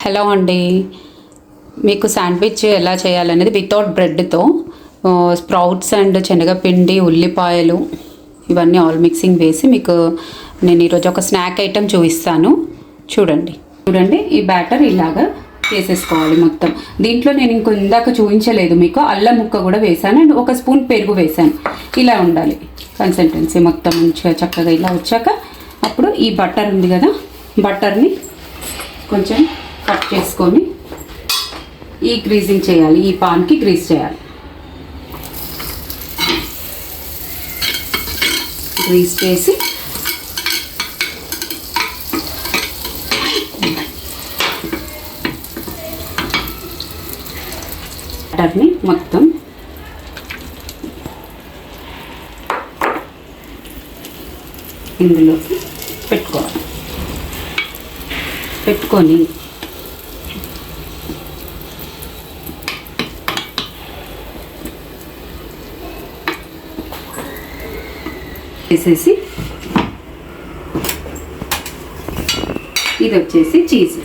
Hello అండి, మీకు sandwich ఎలా చేయాలనేది వితౌట్ బ్రెడ్తో స్ప్రౌట్స్ అండ్ శనగపిండి, ఉల్లిపాయలు ఇవన్నీ ఆల్ మిక్సింగ్ వేసి మీకు నేను ఈరోజు ఒక స్నాక్ ఐటెం చూపిస్తాను. చూడండి ఈ బ్యాటర్ ఇలాగా చేసేసుకోవాలి మొత్తం. దీంట్లో నేను ఇందాక చూపించలేదు మీకు, అల్లం ముక్క కూడా వేసాను అండ్ ఒక స్పూన్ పెరుగు వేసాను. ఇలా ఉండాలి కన్సిస్టెన్సీ మొత్తం మంచిగా చక్కగా ఇలా వచ్చాక అప్పుడు ఈ బటర్ ఉంది కదా, బటర్ని కొంచెం కట్ చేసుకొని ఈ గ్రీజింగ్ చేయాలి, ఈ పాన్కి గ్రీజ్ చేయాలి. గ్రీజ్ చేసి బటర్ని మొత్తం ఇందులోకి పెట్టుకొని వేసేసి ఇది వచ్చేసి చీజ్.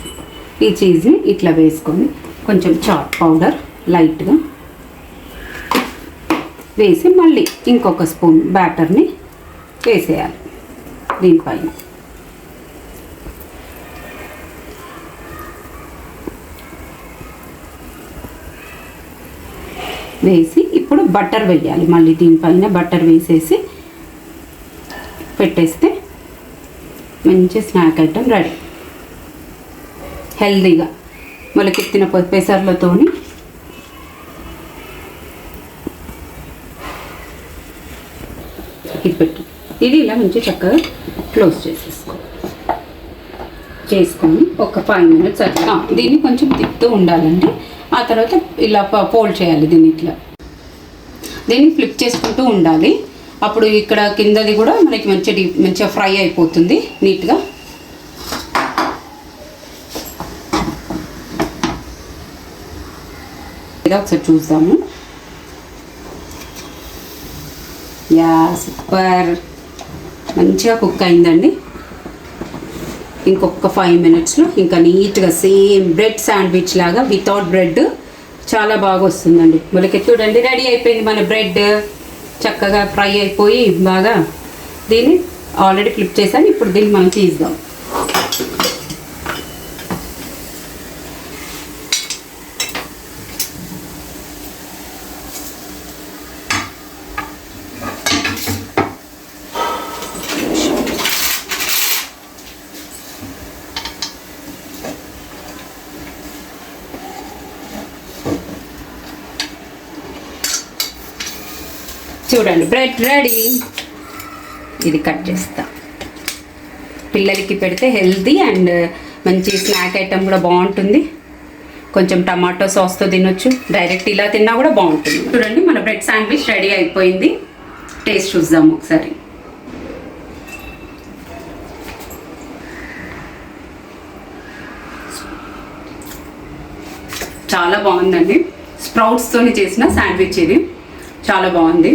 ఈ చీజ్ని ఇట్లా వేసుకొని కొంచెం చాట్ పౌడర్ లైట్గా వేసి మళ్ళీ ఇంకొక స్పూన్ బ్యాటర్ని వేసేయాలి దీనిపైన. వేసి ఇప్పుడు బటర్ వేయాలి, మళ్ళీ దీనిపైన బటర్ వేసేసి పెట్టేస్తే మంచి స్నాక్ ఐటెం రెడీ. హెల్దీగా మొలకెత్తిన పెసర్లతోని ఇది పెట్టు. ఇది ఇలా మంచి చక్కగా క్లోజ్ చేసుకొని ఒక 5 minutes అట్లా దీన్ని కొంచెం తిప్పుతూ ఉండాలండి. ఆ తర్వాత ఇలా ఫోల్డ్ చేయాలి దీన్ని, ఇట్లా దీన్ని ఫ్లిప్ చేసుకుంటూ ఉండాలి. అప్పుడు ఇక్కడ కిందది కూడా మనకి మంచిగా ఫ్రై అయిపోతుంది నీట్గా. ఒకసారి చూద్దాము. యా, సూపర్, మంచిగా కుక్ అయిందండి. ఇంకొక 5 minutesలో ఇంకా నీట్గా సేమ్ బ్రెడ్ శాండ్విచ్ లాగా వితౌట్ బ్రెడ్ చాలా బాగా వస్తుందండి. మొలకెత్తుడండి రెడీ అయిపోయింది మన బ్రెడ్. చక్కగా ఫ్రై అయిపోయి బాగా. దీన్ని ఆల్రెడీ ఫ్లిప్ చేశాను, ఇప్పుడు దీన్ని మనం తీద్దాం. చూడండి బ్రెడ్ రెడీ. ఇది కట్ చేస్తా. పిల్లలకి పెడితే హెల్తీ అండ్ మంచి స్నాక్ ఐటెం కూడా బాగుంటుంది. కొంచెం టమాటో సాస్తో తినొచ్చు, డైరెక్ట్ ఇలా తిన్నా కూడా బాగుంటుంది. చూడండి మన బ్రెడ్ శాండ్విచ్ రెడీ అయిపోయింది. టేస్ట్ చూద్దాము ఒకసారి. చాలా బాగుందండి. స్ప్రౌట్స్తోని చేసిన శాండ్విచ్ ఇది చాలా బాగుంది.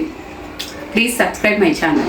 Please subscribe my channel.